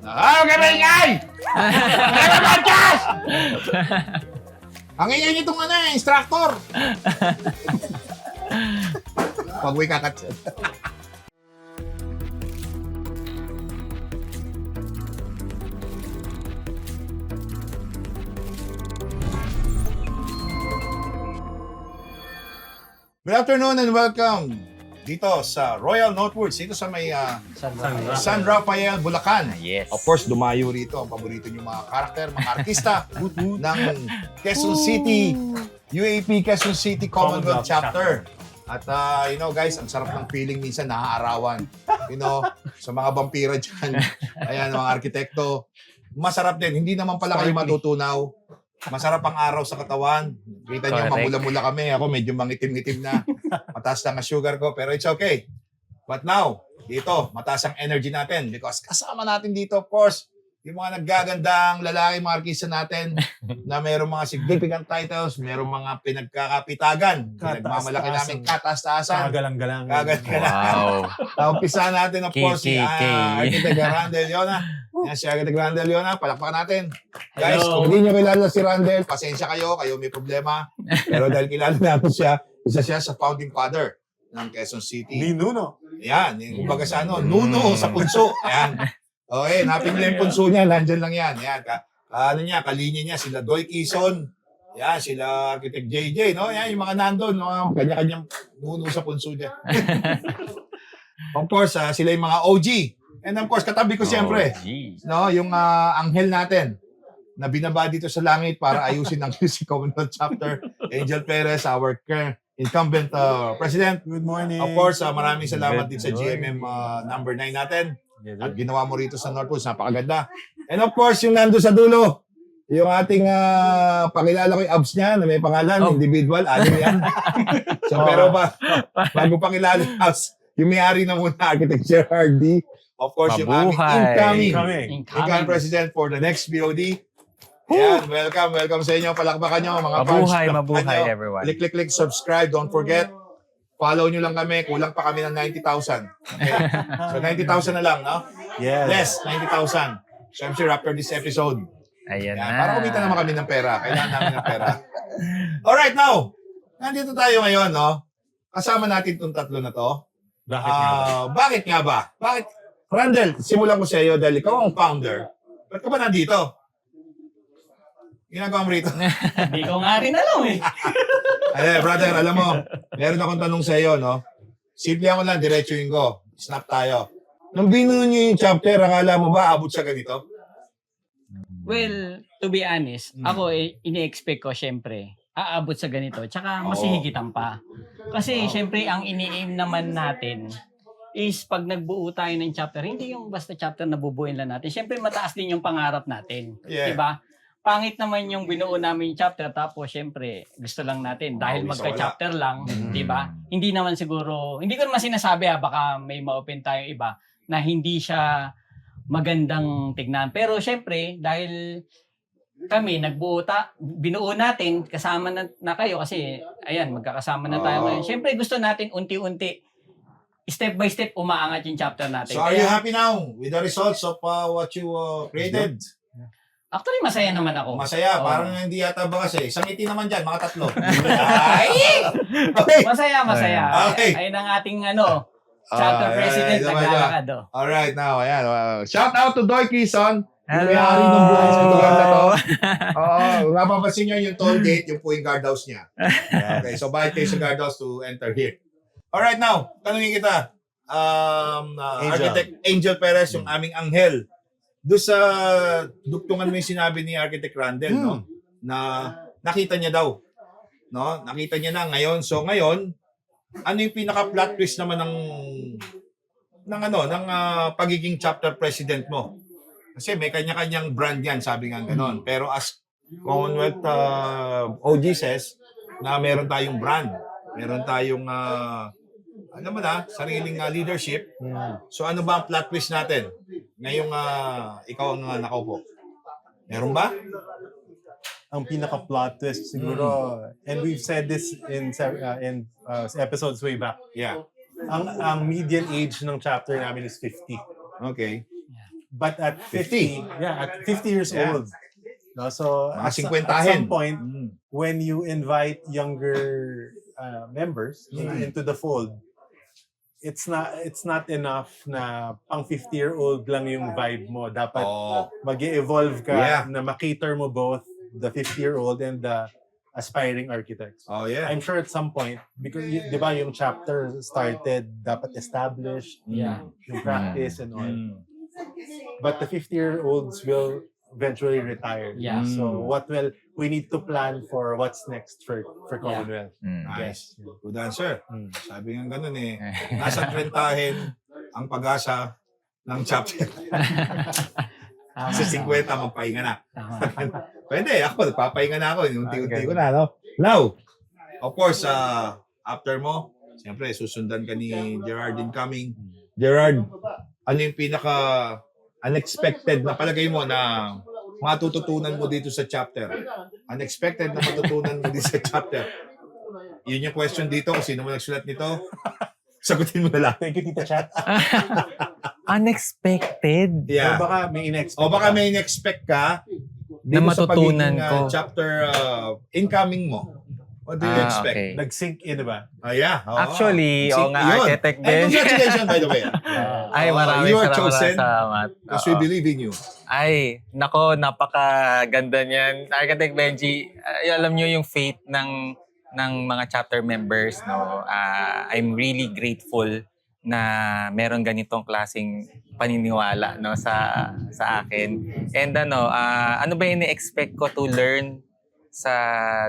Okay, maingay! Mga podcast! Ang ingay nitong instructor. Pag may kakat. Good afternoon and welcome dito sa Royal Northwoods, dito sa may San Rafael, Bulacan. Yes. Of course, dumayo rito ang paborito niyong mga karakter, mga artista ng Quezon City, UAP Quezon City Commonwealth Chapter. At guys, ang sarap ng feeling minsan naaarawan. Sa mga vampira dyan, ayan, mga arkitekto. Masarap din. Hindi naman pala kayo matutunaw. Masarap ang araw sa katawan. Kita niyo, mamula-mula kami. Ako medyo mangitim-itim na. Mataas lang ang sugar ko, pero it's okay. But now, dito, mataas ang energy natin because kasama natin dito, of course, yung mga naggagandang lalaki, mga artista natin na mayroong mga significant titles, mayroong mga pinagkakapitagan. Pinagmamalaki namin kataas-taasan. Kagalang-galang. Wow. Umpisa natin, of course, si KKK. Architect Randel Leona. Yan si Architect Randel Leona. Palakpakan natin. Guys, Hello. kung hindi nyo kilala si Randel, pasensya kayo may problema. Pero dahil kilala natin siya, isa siya sa founding father ng Quezon City. Ni Nuno. Yan, yung kumbaga sa Nuno sa punso. Ayan. Okay, napingla yung punso niya, nandyan lang yan. Ayan, kalinya niya, sila Doy Quezon. Yan, sila Architect JJ, no? Yan, yung mga nandun, no? Kanya-kanyang nuno sa punso niya. Of course, sila yung mga OG. And of course, katabi ko siyempre, no? Yung anghel natin na binaba dito sa langit para ayusin ang QC Commonwealth Chapter. Angel Perez, our incumbent president. Good morning. Of course, maraming salamat din sa GMM number 9 natin. At ginawa mo rito sa Northwoods, napakaganda. And of course, yung nando sa dulo, yung ating pakilala ko yung abs niya na may pangalan, individual, alim yan. So, pero bago pakilala yung abs, yung may-ari na muna, Architect Gerard D. Of course, yung aming incoming president for the next BOD. Ayan, welcome sa inyo. Palakpakan nyo, mga fans. Mabuhay everyone. Click, subscribe. Don't forget, follow nyo lang kami. Kulang pa kami ng 90,000. Okay? So, 90,000 na lang, no? Yes, 90,000. Siyempre, after this episode. Ayan na. Para kumita naman kami ng pera. Kailangan namin ng pera. Alright, now, nandito tayo ngayon, no? Kasama natin itong tatlo na to. Bakit nga ba? Randel, simulan ko sa iyo dahil ikaw ang founder. Ba't ka ba nandito? Ginagawa mo rito. Hindi ko nga rin alam eh. Ay, brother, alam mo, meron akong tanong sa iyo, no? Simple ako lang, diretsuin ko. Snap tayo. Nung binuo niyo yung chapter, akala mo ba abot sa ganito? Well, to be honest, ako ini-expect ko syempre, aabot sa ganito. Tsaka mas hihigitan pa. Kasi syempre, ang ini-aim naman natin is pag nagbuo tayo ng chapter, hindi yung basta chapter na bubuin lang natin. Syempre, mataas din yung pangarap natin. Yeah. Diba? Pangit naman yung binuo namin yung chapter, tapos syempre, gusto lang natin. Dahil magka-chapter lang, diba? Hindi naman siguro, hindi ko naman sinasabi baka may ma-open tayo iba na hindi siya magandang tignan. Pero syempre, dahil kami binuo natin, kasama na kayo kasi, ayan, magkakasama na tayo ngayon. Syempre, gusto natin unti-unti, step by step, umaangat yung chapter natin. So, are you happy now with the results of what you created? Actually, masaya naman ako. Masaya, parang hindi yata ba kasi. Isang ngiti naman dyan, mga tatlo. Ay! Okay. Masaya. Okay. Ayun ang ating chapter president naglalakad. Alright, now, ayan. Shout out to Doy Quezon. Hello. Yung may-ari ng buhay sa lugar na to. Oo, mapapansin nyo yung toll gate, yung po yung guardhouse niya. Okay, so bayad kayo sa guardhouse to enter here. Alright, now, tanungin kita. Architect Angel Perez, yung aming anghel. Doon sa dugtungan mo yung sinabi ni Architect Randel, no? Na nakita niya daw. No? Nakita niya na ngayon. So ngayon, ano yung pinaka-plot twist naman ng pagiging chapter president mo? Kasi may kanya-kanyang brand yan, sabi nga gano'n. Pero as Commonwealth OG says, na meron tayong brand. Meron tayong sariling leadership. So ano ba ang plot twist natin? Ngayong ikaw ang nakaupo. Meron ba? Ang pinaka-plot twist siguro, and we've said this in episodes way back. Yeah. Ang median age ng chapter namin is 50. Okay. But at 50, at 50 years Yeah. old. No, so Mga at 50-hen. some point, Mm. when you invite younger members into the fold, it's not enough na pang 50-year-old lang yung vibe mo. Dapat Oh. mag-evolve ka Yeah. na makater mo both the 50-year-old and the aspiring architects. Oh, yeah. I'm sure at some point, because di ba yung chapter started, dapat established, Yeah. yung practice and all. Mm. But the 50-year-olds will eventually retire. Yeah. So we need to plan for what's next for Commonwealth. Mm. Nice. Good answer. Mm. Sabi nga ganun eh. Nasa 30 ang pag-asa ng chapter. Tama. Sa 50, magpahinga na. Tama. Pwede, ako, nagpapahinga na ako. Unti-unti ko na, no? Now, of course, after mo, siyempre, susundan ka ni Gerard incoming. Gerard, ano yung pinaka unexpected na palagay mo na matututunan mo dito sa chapter? Unexpected na matutunan mo dito sa chapter. Yun yung question dito. Kung sino mo nagsulat nito, sagutin mo na lang. Thank you, Tita Chat. Unexpected? Yeah. O baka may in-expect. O baka may in-expect ka Na dito sa matutunan pagiging, ko. chapter incoming mo. What do you expect? Okay. Nag-sink in, ba? Yeah. oo. Actually, oo nga, Yun. architect And din. congratulations, by the way. Ay, Oo, maraming you are chosen salamat. because we Oo. believe in you. Ay, nako, napakaganda niyan. Architect Benji, alam niyo yung faith ng mga chapter members, no? I'm really grateful na meron ganitong klaseng paniniwala, no, sa akin. And ano ba yung expect ko to learn sa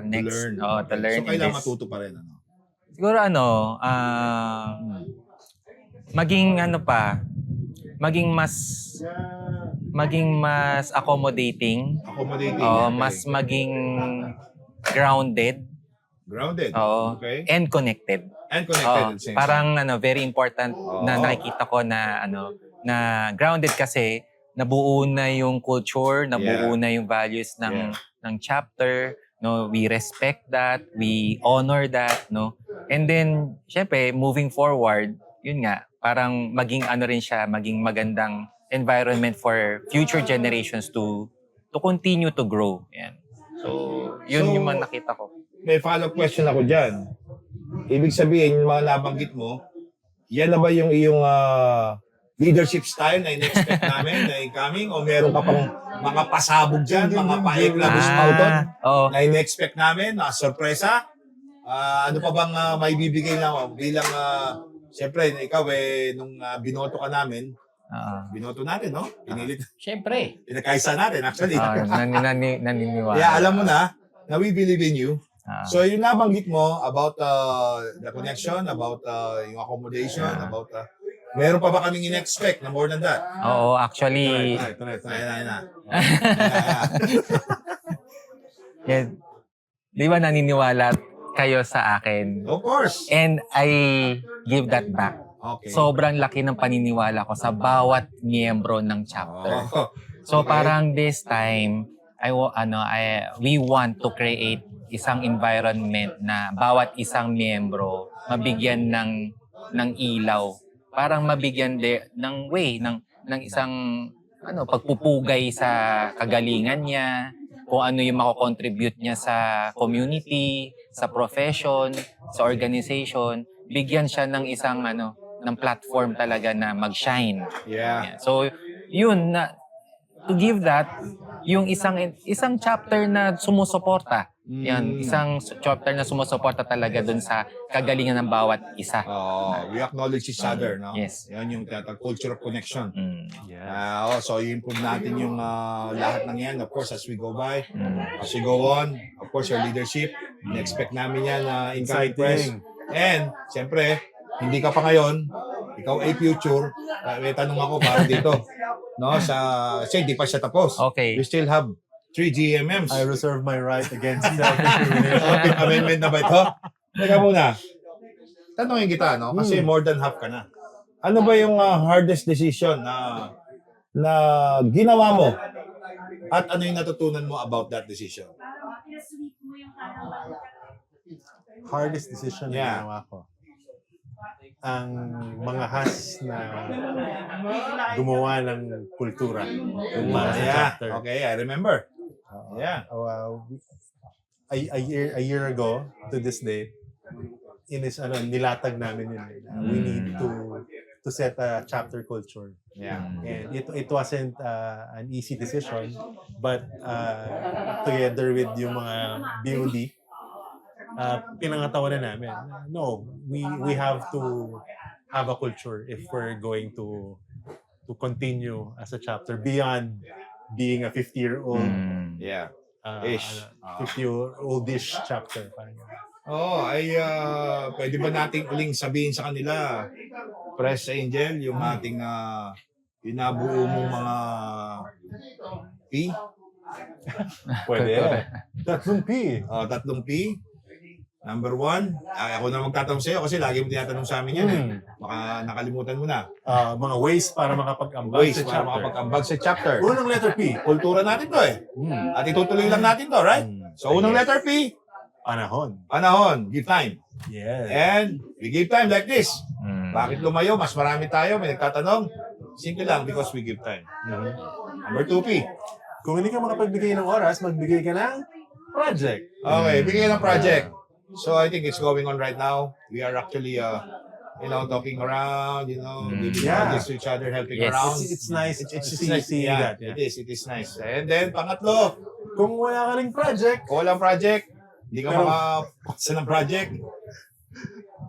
next? Learn. To learn So, in kailangan this. matuto pa rin. Ano? Siguro maging mas accommodating. Accommodating. Oo, Okay. mas maging grounded. Grounded. Oo. Okay. And connected. And connected Oo, at the same parang very important na Oo. nakikita ko na na grounded kasi nabuo na yung culture, nabuo na yung values ng chapter, no? We respect that, we honor that, no? And then syempre moving forward, yun nga, parang maging rin siya, maging magandang environment for future generations to continue to grow. Yan. So, yun So, yung mga nakita ko. May follow-up question ako dyan. Ibig sabihin, yung mga nabanggit mo, yan na ba yung iyong leadership style na in-expect namin na incoming? O meron ka pang mga pasabog dyan, mga paeklabos pauton Oo. na in-expect namin, na sorpresa? Ano pa bang may bibigay na bilang, siyempre, ikaw nung binoto ka namin, binoto natin, no? Pinilit, Siyempre. pinakaisa natin, actually. Naniniwala. Kaya alam mo na we believe in you. Ah. So yung nabanggit mo about the connection, about yung accommodation, about meron pa ba kaming in-expect na more than that? Oo, actually, Ito na. Ayan na. yeah, di ba naniniwala kayo sa akin? Of course. And I give that back. Okay. Sobrang laki ng paniniwala ko sa bawat miyembro ng chapter. Oh. So Okay. parang this time, we want to create isang environment na bawat isang miyembro mabigyan ng ilaw. Parang mabigyan ng way, ng isang pagpupugay sa kagalingan niya, kung ano yung mako-contribute niya sa community, sa profession, sa organization, bigyan siya ng isang ng platform talaga na mag-shine. Yeah. So, yun na to give that yung isang chapter na sumusuporta. Yan, isang chapter na sumusuporta talaga dun sa kagalingan ng bawat isa. We acknowledge each other, no? Yes. Yan yung culture of connection. Yeah. So i-improve natin yung lahat ng yan, of course, as we go by. As we go on, of course, your leadership, in-expect namin yan incoming press. And, siyempre, hindi ka pa ngayon, ikaw ay future, may tanong ako para dito. No, kasi hindi pa siya tapos. Okay. We still have 3 GMMs. I reserve my right against self-incrimination. Okay, amendment na ba ito? Teka muna. Tanungin kita, no? Kasi more than half ka na. Ano ba yung hardest decision na ginawa mo? At ano yung natutunan mo about that decision? Hardest decision Yeah. na ginawa ko. ang mga has na gumawa ng kultura. Yung mga sa Yeah. chapter. Okay, I remember. Yeah. A year ago to this date, nilatag namin yun. We need to set a chapter culture. Yeah. And it wasn't an easy decision, but together with yung mga BOD, pinangatawa na namin. No, we have to have a culture if we're going to continue as a chapter beyond being a 50-year-old Yeah. Ish. 50-year-old-ish chapter. Parang ganun. Pwede ba nating uling sabihin sa kanila, Press Angel, yung ating inabuo mong mga P? Pwede. Tatlong P. Tatlong P. Number 1, ako na magtatanong sa'yo kasi lagi mo tinatanong sa amin yan eh. Baka nakalimutan mo na. Mga ways para makapag-ambag Ways sa para chapter. makapag-ambag sa chapter. Unang letter P. Kultura natin to eh. At itutuloy lang natin to, right? So, unang letter P, Panahon. panahon, give time. Yes. And we give time like this. Bakit lumayo? Mas marami tayo. May nagtatanong. Simple lang, because we give time. Number 2P. Kung hindi ka makapagbigay ng oras, magbigay ka ng project. Okay, bigay ng project. So I think it's going on right now. We are actually, talking around, giving Yeah. projects to each other, helping Yes. around. It's nice. It's seeing nice. Yeah, that. Yeah. it is nice. And then, pangatlo, Kung wala ka ring project, kung walang project, hindi ka Pero- makapasa ng project.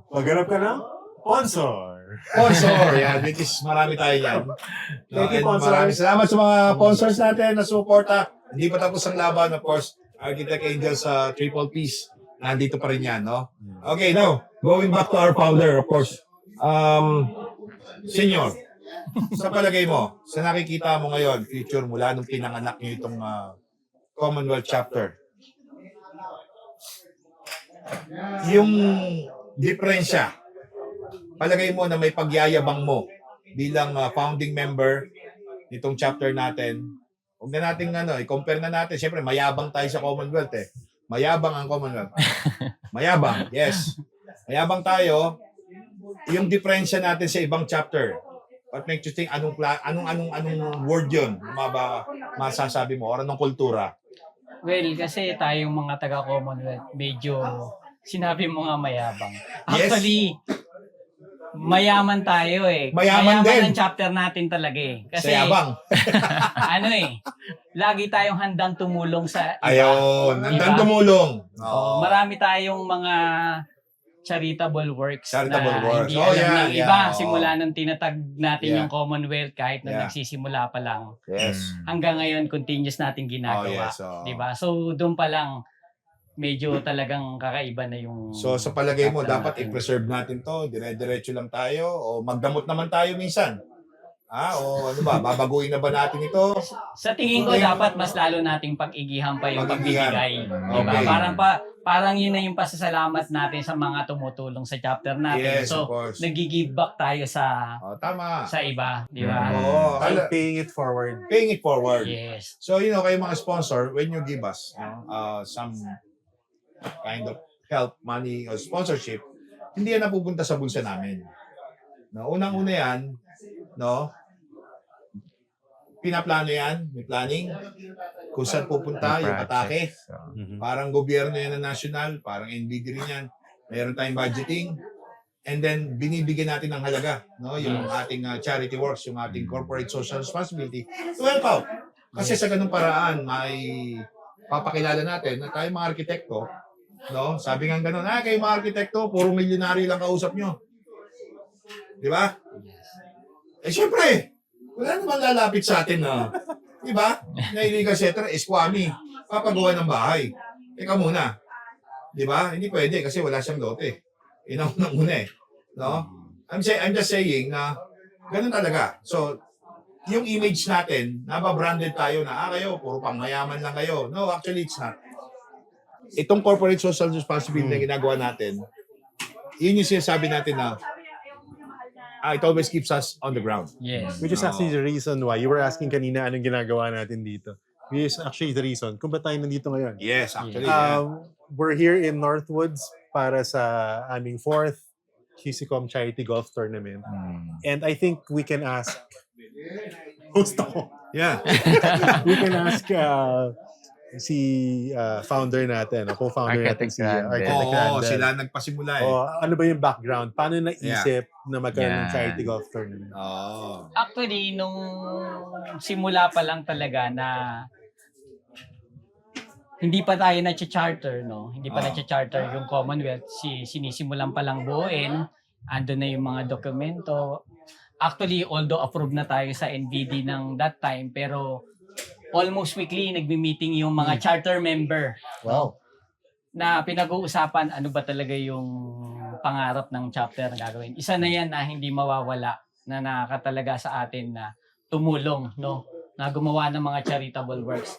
maghanap ka ng sponsor. Sponsor, yan, which is marami tayo yan. Thank you, And sponsors. maraming salamat sa mga sponsors natin na suporta. Hindi pa tapos ang laban, of course. Architect Angels sa Triple Peace. Nandito pa rin yan, no? Okay, now, going back to our founder, of course. Senyor, sa palagay mo, sa nakikita mo ngayon, future mula nung pinanganak niyo itong Commonwealth Chapter, yung diferensya, palagay mo na may pagyayabang mo bilang founding member nitong chapter natin. Huwag na natin i-compare na natin. Siyempre, mayabang tayo sa Commonwealth eh. Mayabang ang Commonwealth. Mayabang, yes. Mayabang tayo. Yung diferensya natin sa ibang chapter. What makes you think anong word yun? Masasabi mo? Or anong kultura? Well, kasi tayong mga taga-Commonwealth, medyo sinabi mo nga mayabang. Yes. Actually, mayaman tayo eh. Mayaman din. ang chapter natin talaga eh. Sa Kasi, yabang. lagi tayong handang tumulong sa iba. Ayun, nandang Diba? tumulong. Marami tayong mga charitable works Charitable na works. hindi Oh, alam yeah, ng yeah. iba. Oo. Simula nung tinatag natin Yeah. yung Commonwealth kahit na Yeah. nagsisimula pa lang. Yes. Hanggang ngayon, continuous natin ginagawa. Oh, yes. Oo. Diba? So, doon pa lang, medyo talagang kakaiba na yung... So sa palagay mo, chapter dapat natin. i-preserve natin to, dire-diretso lang tayo, o magdamot naman tayo minsan? O ano ba, babaguhin na ba natin ito? Sa tingin ko, Okay. dapat mas lalo nating pag-igihan pa yung Pag-igihan. pagbibigay. Diba? Okay. Parang yun na yung pasasalamat natin sa mga tumutulong sa chapter natin. Yes, So, of course. nag-give back tayo sa Tama. iba. Di ba? Oo, Paying it forward. paying it forward. Yes. So, kayo mga sponsor, when you give us some kind of help, money, or sponsorship, hindi yan napupunta sa bulsa namin. No, unang-una yan, pinaplano yan, may planning, kung saan pupunta yung atake. Parang gobyerno yan na national, parang NBD rin yan. Meron tayong budgeting. And then, binibigyan natin ng halaga, yung ating charity works, yung ating corporate social responsibility to help out. Kasi sa ganung paraan, may papakilala natin na tayo mga arkitekto, sabi nga ganun, kayo mga arkitekto, puro milyonary lang kausap nyo. Di ba? Siyempre, wala naman lalapit sa atin na, di ba? Na illegal settler, eskwami, papagawa ng bahay. Teka muna. Di ba? Hindi pwede kasi wala siyang lote. Yun ang unang-una eh. No? I'm just saying na ganun talaga. So, yung image natin, nababranded tayo na, kayo, puro pang mayaman lang kayo. No, actually, it's not. Itong corporate social responsibility na ginagawa natin, yun yung sinasabi natin na it always keeps us on the ground. Yes. Which is actually the reason why you were asking kanina anong ginagawa natin dito. Which is actually the reason kung ba't tayo nandito ngayon. Yes, actually. Yeah. We're here in Northwoods para sa aming 4th QCCom Charity Golf Tournament. Mm. And I think we can ask, host ako. Yeah. We can ask si founder natin, co-founder natin Architect si Randall. Architect Oo, Randall. sila nagpasimula eh. Ano ba yung background? Paano naisip na magkaroon ng Yan. charity golf tournament? Oo. Actually, nung simula pa lang talaga na hindi pa tayo na-charter, no? Hindi pa na-charter yung Commonwealth. Sinisimulan pa lang buuin. Ando na yung mga dokumento. Actually, although approved na tayo sa NBD ng that time, pero almost weekly nagmi-meeting yung mga charter member. Wow. Na pinag-uusapan ano ba talaga yung pangarap ng chapter na gagawin. Isa na yan na hindi mawawala na nakakatalaga sa atin na tumulong, no? Na gumawa ng mga charitable works.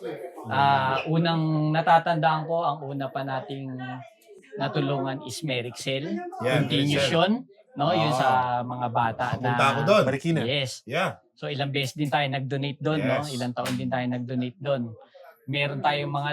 Unang natatandaan ko, ang una pa nating natulungan is Merixel. Yeah, Continuous Merixel. yun, no? Yun sa mga bata na... Punta ako doon. Marikina. Yes. Yeah. So ilang beses din tayo nag-donate doon, no? Yes. Ilang taon din tayo nag-donate doon. Meron tayong mga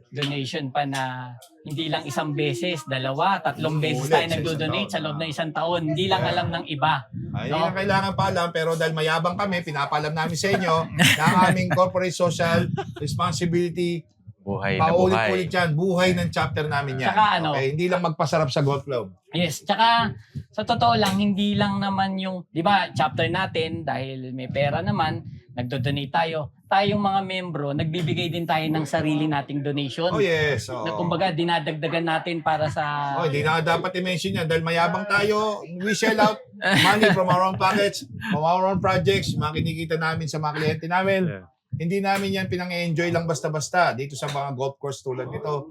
donation pa na hindi lang isang beses, 2, 3 beses Ulit tayo sa nagdo-donate isang sa loob taon. ng isang taon. Hindi lang Yeah. alam ng iba. Ay, No? na kailangan pa alam, pero dahil mayabang kami, pinapaalam namin sa inyo na ang aming corporate social responsibility, Buhay na buhay. paulit-ulit yan, buhay ng chapter namin yan. Tsaka ano? Okay, hindi lang magpasarap sa golf club. Yes, tsaka sa totoo lang, hindi lang naman yung, di ba, chapter natin, dahil may pera naman, nagdo-donate tayo. Tayong mga membro, nagbibigay din tayo ng sarili nating donation. Oh yes. Oh. Na kumbaga, dinadagdagan natin para sa... Oh, hindi na dapat i-mention yan dahil mayabang tayo. We shell out money from our own pockets, from our own projects, mga kinikita namin sa mga kliyente namin. Yeah. Hindi namin yan pinang-enjoy lang basta-basta dito sa mga golf course tulad nito.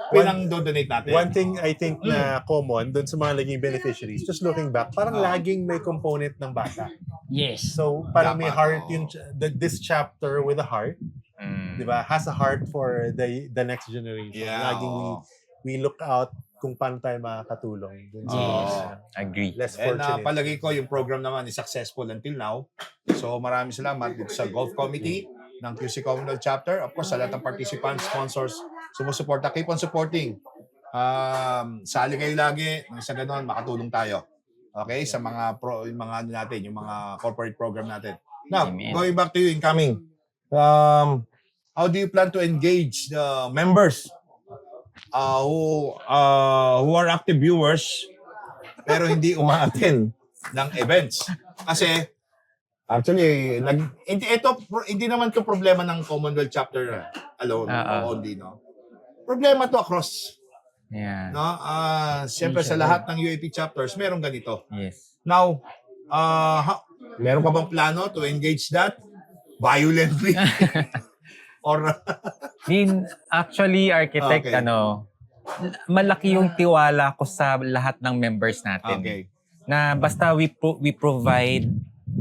Pinang-donate natin. One thing I think na common doon sa mga naging beneficiaries, just looking back, parang laging may component ng bata. Yes. So, parang may Dapat, heart oo. yung this chapter with a heart, Mm. 'di ba? Has a heart for the next generation. Yeah, Laging oo. we look out kung paano tayo makakatulong dun sa Yes. Agree. less And fortunate. palagi ko yung program naman is successful until now. So maraming salamat dito sa Golf Committee ng QC Commonwealth Chapter. Of course, sa lahat ng participants, sponsors, sumusuporta. Keep on supporting. Sali kayo lagi. Nang sa ganon, makatulong tayo. Okay? Sa mga yung mga ano natin, yung mga corporate program natin. Now, Amen. going back to you, incoming. How do you plan to engage the members who are active viewers pero hindi umaattend ng events? Kasi actually hindi naman to problema ng Commonwealth chapter alone only, no. Problema to across, Yeah. no. Siyempre sa lahat ng UAP chapters meron ganito. Yes. Now, meron ka bang plano to engage that violently? Or Actually, architect, Okay. malaki yung tiwala ko sa lahat ng members natin. okay. Na basta we provide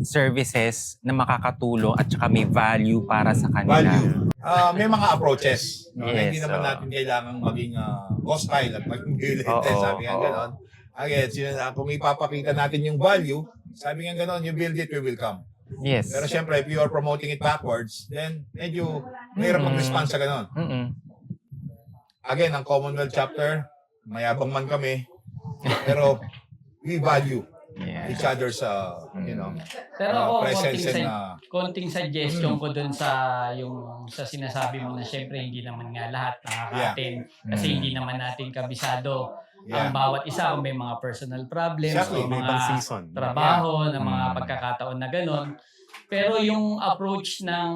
services na makakatulong at saka may value para sa kanila. Value. May mga approaches. No? Yes, Hindi naman oo. natin kailangan maging hostile at maging violent. Oo, Sabi nga oo. gano'n. Again, kung ipapakita natin yung value, sabi nga gano'n, you build it, we will come. Yes. Pero syempre, if you are promoting it backwards, then medyo mahirap mag-respond sa gano'n. Mm-mm. Again, ang Commonwealth chapter, mayabang man kami, pero we value Yeah. each other's, Pero ako, presence and konting suggestion ko dun sa yung sa sinasabi mo na syempre hindi naman nga lahat nakaka-attend kasi hindi naman natin kabisado ang bawat isa, may mga personal problems Exactly. o May mga ibang season. trabaho na mga pagkakataon na gano'n. Pero yung approach ng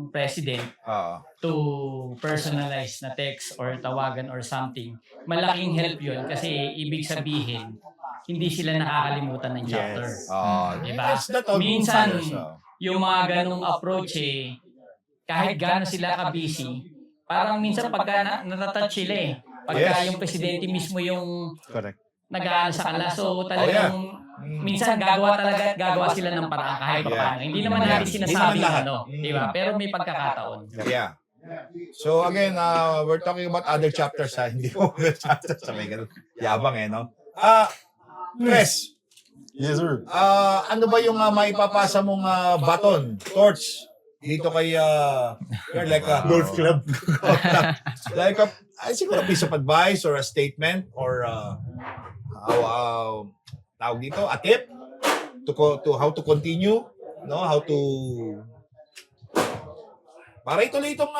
president to personalize na text or tawagan or something, malaking help yun kasi ibig sabihin hindi sila nakakalimutan ng chapter. Yes. Diba? yes, that all Minsan, matters, so. Yung mga ganong approach kahit gaano sila ka-busy, parang minsan pagka natatouch sila pagka Yes. yung presidente mismo yung Correct. nag-aano sa kanila. So talagang minsan gagawa sila ng paraan kahit paano. Hindi naman natin Hindi sinasabi naman lahat. di ba? Pero may pagkakataon. Yeah. So again, we're talking about other chapters, hindi mo chapters sa may ganun. Yabang no? Chris, Yes, sir. ano ba yung maipapasa mong baton, torch, dito kay, like a Golf club. like a, siguro a piece of advice or a statement or tawag dito, a tip to how to continue, no? How to para ituloy itong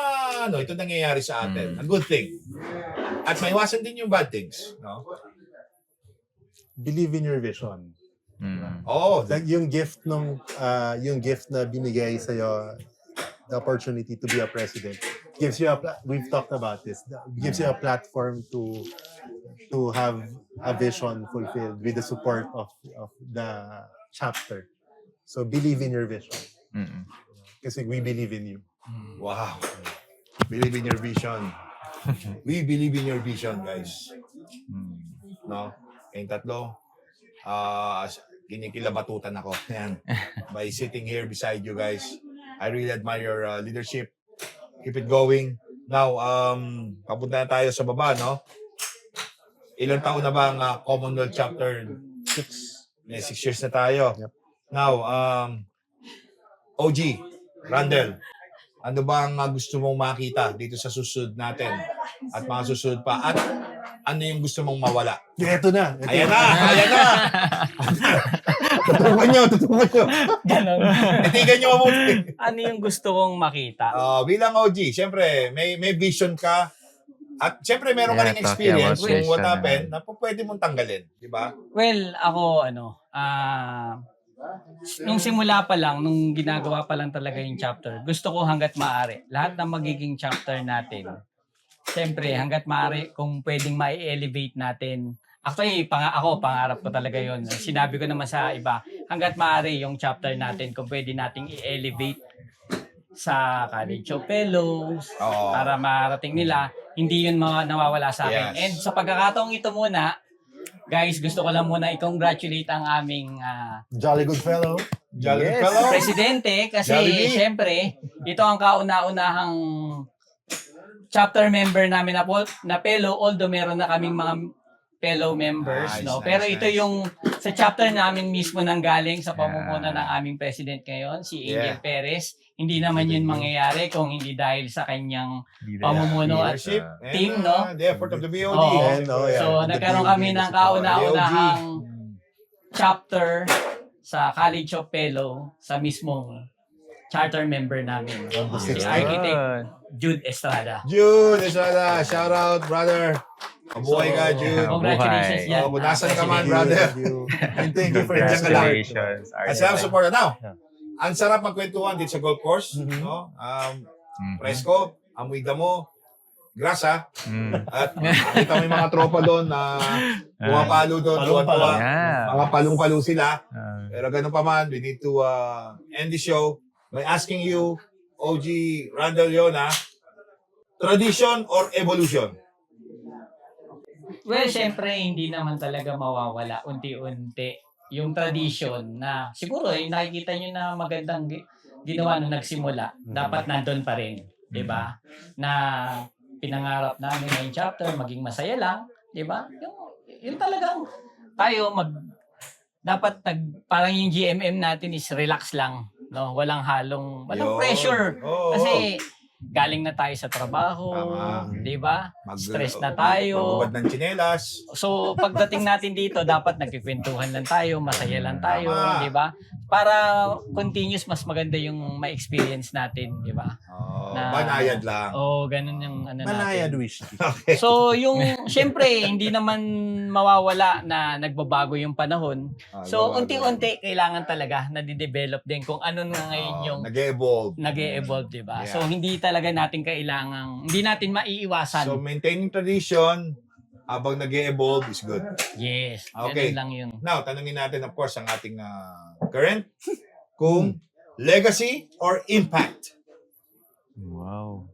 ito nangyayari sa atin. A good thing. At maiwasan din yung bad things, no? Believe in your vision. Oh, Like yung gift na binigay sa the opportunity to be a president gives you we've talked about this, gives you a platform to have a vision fulfilled with the support of the chapter. So believe in your vision. Kasi we believe in you. wow. Believe in your vision. We believe in your vision, guys. No? Kayong tatlo, kinikilabatutan ako. Yan. By sitting here beside you guys. I really admire your leadership. Keep it going. Now, papunta na tayo sa baba, no? Ilang taon na ba ang Commonwealth Chapter? 6. May 6 years na tayo. Yep. Now, OG, Randall, ano ba ang gusto mong makita dito sa susunod natin at mga susunod pa? At ano yung gusto mong mawala? Ito na. Ayan na! Ayan na! Tutukan nyo! Ganon. Itigan nyo mabuti. Ano yung gusto kong makita? Bilang OG, syempre, may vision ka. At syempre, meron ka rin experience talking kung what about happened na pwede mong tanggalin. Di ba? Well, ako, nung simula pa lang, nung ginagawa pa lang talaga yung chapter, gusto ko hanggat maaari, lahat ng magiging chapter natin, siyempre, hanggat maaari, kung pwedeng ma-elevate natin. Actually, pangarap ko talaga yon. Sinabi ko naman sa iba, hanggat maaari yung chapter natin, kung pwede nating i-elevate sa College of Fellows, Oo. para marating nila, hindi yun nawawala sa akin. Yes. And sa pagkakataong ito muna, guys, gusto ko lang muna i-congratulate ang aming Jolly good fellow. Jolly Yes. fellow. presidente kasi Jollibee. syempre, ito ang kauna-unahang chapter member namin na fellow, although meron na kaming mga fellow members, Nice, no? nice, Pero ito nice. yung sa chapter namin mismo nang galing sa pamumuno ng aming president ngayon, si Angel Yeah. Perez. Hindi naman yun mangyayari kung hindi dahil sa kanyang pamumuno at Leadership. team, And, no? the effort of the BOD. Oo. And, yeah. So, The nagkaroon BOD, kami the ng support. kauna-unahang chapter sa College of Fellow sa mismong charter member namin. Si Architect Jude Estrada. Jude, Estrada, shout out, brother. Mabuhay ka, Jude. Congratulations yan. Bunasan ka man, President. brother. And thank you for your Congratulations. At sa support now. Yeah. Ang sarap magkwentuhan dito sa golf course. No? Presko, amoy damo, grasa. At kita mo yung mga tropa doon na pumapalo doon. tuwan-tuwa. Yeah. Mga palong-palo sila. Pero ganun pa man, we need to end the show by asking you, OG Randall Yona, tradition or evolution? Well, syempre, hindi naman talaga mawawala unti-unti yung tradition na siguro nakikita nyo na magandang ginawa nung nagsimula. Dapat nandun pa rin. 'Di ba? Na pinangarap namin na yung chapter, maging masaya lang. 'Di ba? Yung talagang tayo dapat parang yung GMM natin is relax lang. No? Walang Yun. pressure. Oo. Kasi galing na tayo sa trabaho, Tama. 'di ba? Stress na tayo. Magbubad ng tsinelas. So pagdating natin dito, dapat nagkikwentuhan lang tayo, masaya lang tayo, Tama. 'di ba? Para continuous mas maganda yung ma-experience natin, 'di ba? Banayad lang. Ganun yung Manayad natin. wish. Okay. So yung syempre hindi naman mawawala na nagbabago yung panahon. So unti-unti kailangan talaga na di-develop din kung ano na ngayon yung nag-evolve. nag-e-evolve, 'di ba? Yeah. So hindi talaga natin hindi natin maiiwasan. So maintaining tradition habang nag-evolve is good. Yes, Okay. ganun lang yun. Now, tanungin natin of course ang ating current kung legacy or impact. Wow.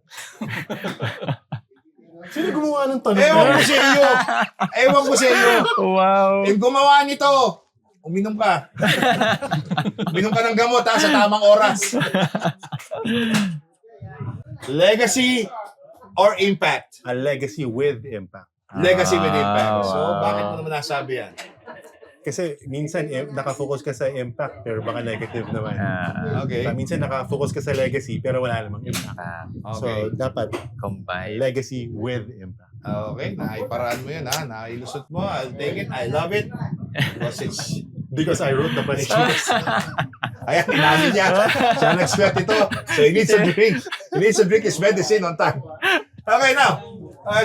Sino gumawa ng tanong? Ewan ko sa iyo. Ewan ko sa iyo. Wow. Yung gumawa nito, uminom ka. Uminom ka ng gamot sa tamang oras. Legacy or impact? A legacy with impact. Legacy with impact. So, Wow. bakit mo naman nasabi yan? Kasi minsan nakafocus ka sa impact pero baka negative naman. Okay. Minsan nakafocus ka sa legacy pero wala namang impact. So, Okay. dapat Combine. legacy with impact. Okay, naiparaan mo yun ha. Nailusot mo. I'll take it. I love it. Because I wrote the question. Ayan, inamin niya. Siya nag-sweat ito. So he needs a drink. He needs to drink his medicine on time. Okay, now.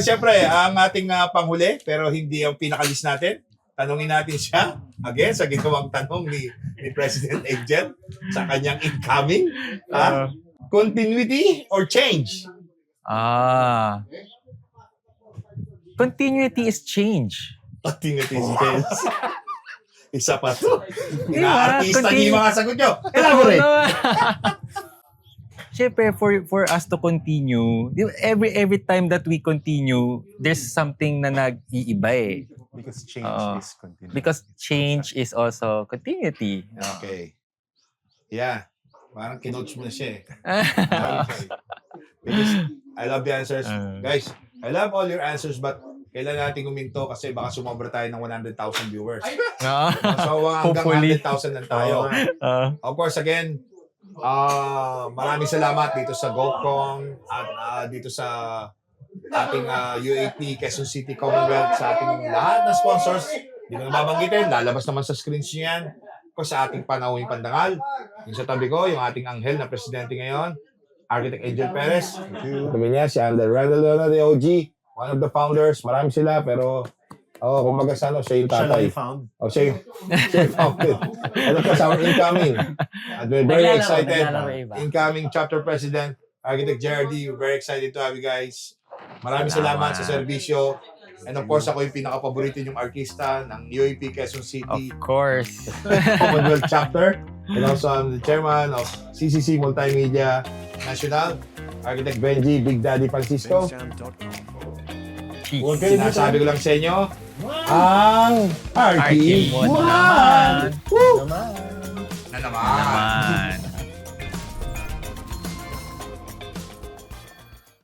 Siyempre, ang ating panghuli, pero hindi ang pinakalis natin. Tanungin natin siya, again, sa ginawang tanong ni President Angel sa kanyang incoming. Continuity or change? Continuity is change. Continuity is change. Isa pa to. Diba? Ina-artista niyo yung mga sagot nyo. Elaborate. Siyempre, for us to continue, every time that we continue, there's something na nag-iiba eh. Because change is continuous. Because change is also continuity. Okay. Yeah. Parang kinoach mo na siya eh. Because I love the answers. Guys, I love all your answers but kailan natin guminto kasi baka sumobra tayo ng 100,000 viewers. So hanggang Hopefully. 100,000 lang tayo. Of course, again, maraming salamat dito sa GoProng at dito sa ating UAP, Quezon City Commonwealth, sa ating lahat ng sponsors. Hindi ko na babanggitin, lalabas naman sa screens nyo yan. Of course, sa ating panahon pandangal. Yung sa tabi ko, yung ating anghel na presidente ngayon, Architect Angel Perez. Sabi niya, si Ander Randall the OG, one of the founders. Marami sila, pero kumbaga sa ano, siya yung tatay. Found. Siya yung founded. And of course, our incoming. And we're very excited. Incoming chapter president, Architect JRD. We're very excited to have you guys. Maraming salamat sa serbisyo. And of course, ako yung pinaka-paborito yung artista ng UAP Quezon City Of course. Commonwealth Chapter. And also, I'm the chairman of CCC Multimedia National, Architect Benji, Big Daddy Francisco. Okay, sinasabi ko lang sa inyo, ang Archie Archie mo naman! naman. Na naman!